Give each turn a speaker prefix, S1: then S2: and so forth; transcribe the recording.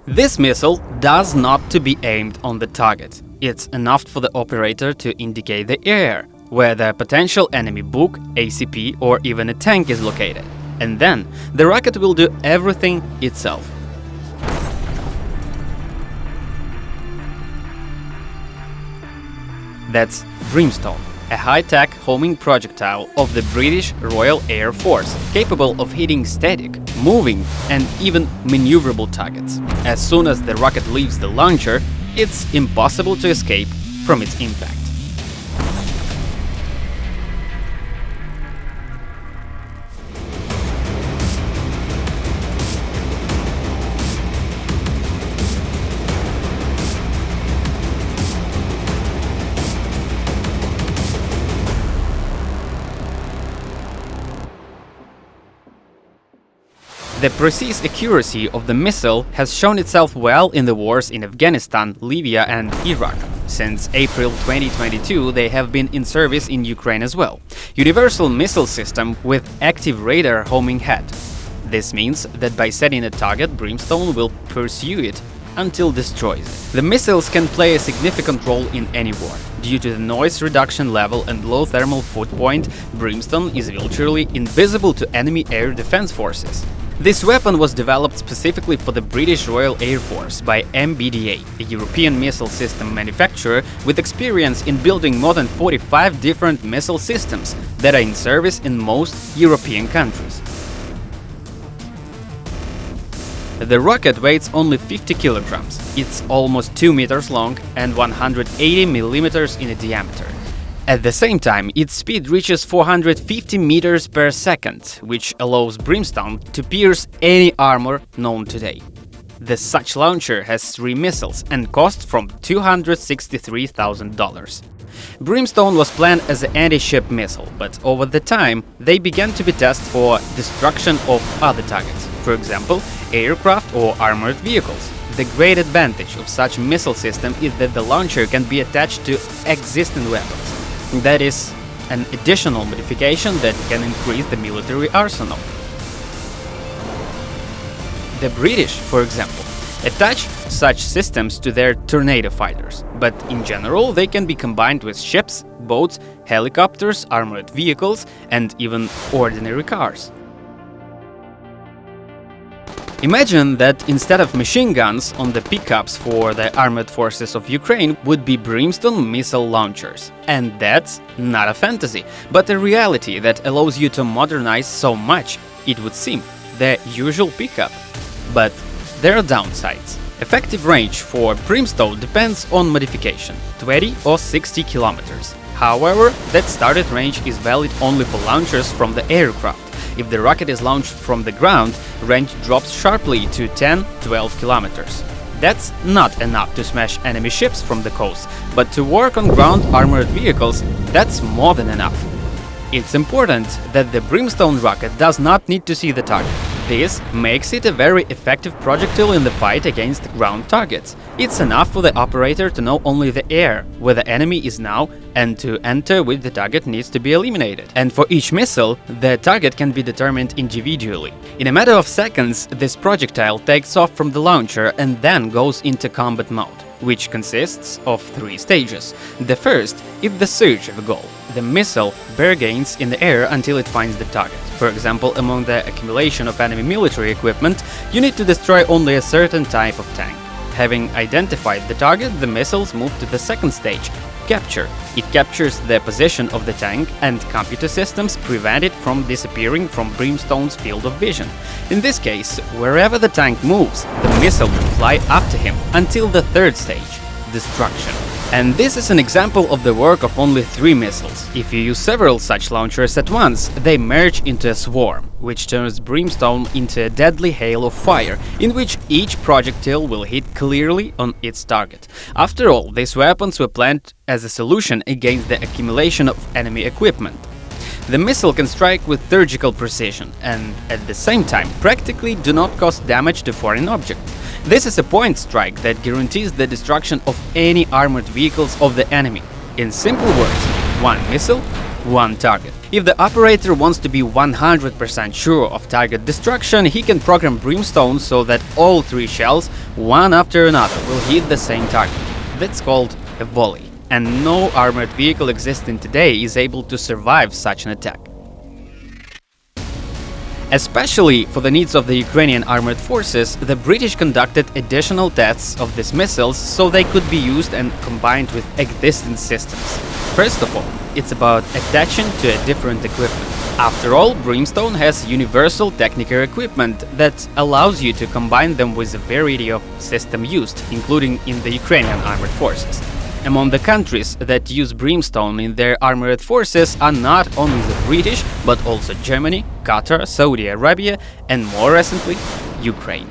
S1: This missile does not to be aimed on the target. It's enough for the operator to indicate the area where the potential enemy book, ACP or even a tank is located. And then the rocket will do everything itself. That's Brimstone, a high-tech homing projectile of the British Royal Air Force, capable of hitting static, moving and even maneuverable targets. As soon as the rocket leaves the launcher, it's impossible to escape from its impact. The precise accuracy of the missile has shown itself well in the wars in Afghanistan, Libya and Iraq. Since April 2022, they have been in service in Ukraine as well. Universal missile system with active radar homing head. This means that by setting a target, Brimstone will pursue it until destroys it. The missiles can play a significant role in any war. Due to the noise reduction level and low thermal foot point, Brimstone is virtually invisible to enemy air defense forces. This weapon was developed specifically for the British Royal Air Force by MBDA, a European missile system manufacturer with experience in building more than 45 different missile systems that are in service in most European countries. The rocket weighs only 50 kilograms. It's almost 2 meters long and 180 millimeters in diameter. At the same time, its speed reaches 450 meters per second, which allows Brimstone to pierce any armor known today. The such launcher has 3 missiles and costs from $263,000. Brimstone was planned as an anti-ship missile, but over the time they began to be tested for destruction of other targets, for example, aircraft or armored vehicles. The great advantage of such missile system is that the launcher can be attached to existing weapons. That is an additional modification that can increase the military arsenal. The British, for example, attach such systems to their Tornado fighters, but in general they can be combined with ships, boats, helicopters, armored vehicles and even ordinary cars. Imagine that instead of machine guns on the pickups for the armored forces of Ukraine would be Brimstone missile launchers. And that's not a fantasy, but a reality that allows you to modernize so much, it would seem, the usual pickup. But there are downsides. Effective range for Brimstone depends on modification, 20 or 60 kilometers. However, that started range is valid only for launchers from the aircraft. If the rocket is launched from the ground, range drops sharply to 10–12 kilometers. That's not enough to smash enemy ships from the coast, but to work on ground armored vehicles, that's more than enough. It's important that the Brimstone rocket does not need to see the target. This makes it a very effective projectile in the fight against ground targets. It's enough for the operator to know only the air, where the enemy is now, and to enter which the target needs to be eliminated. And for each missile, the target can be determined individually. In a matter of seconds, this projectile takes off from the launcher and then goes into combat mode, which consists of 3 stages. The first is the search of a goal. The missile bargains in the air until it finds the target. For example, among the accumulation of enemy military equipment, you need to destroy only a certain type of tank. Having identified the target, the missiles move to the second stage, capture. It captures the position of the tank, and computer systems prevent it from disappearing from Brimstone's field of vision. In this case, wherever the tank moves, the missile will fly after him until the third stage, destruction. And this is an example of the work of only 3 missiles. If you use several such launchers at once, they merge into a swarm, which turns Brimstone into a deadly hail of fire, in which each projectile will hit clearly on its target. After all, these weapons were planned as a solution against the accumulation of enemy equipment. The missile can strike with surgical precision and, at the same time, practically do not cause damage to foreign objects. This is a point strike that guarantees the destruction of any armored vehicles of the enemy. In simple words, 1 missile, one target. If the operator wants to be 100% sure of target destruction, he can program Brimstone so that all 3 shells, one after another, will hit the same target. That's called a volley, and no armored vehicle existing today is able to survive such an attack. Especially for the needs of the Ukrainian armored forces, the British conducted additional tests of these missiles so they could be used and combined with existing systems. First of all, it's about attaching to a different equipment. After all, Brimstone has universal technical equipment that allows you to combine them with a variety of systems used, including in the Ukrainian armored forces. Among the countries that use Brimstone in their armored forces are not only the British, but also Germany, Qatar, Saudi Arabia, and more recently, Ukraine.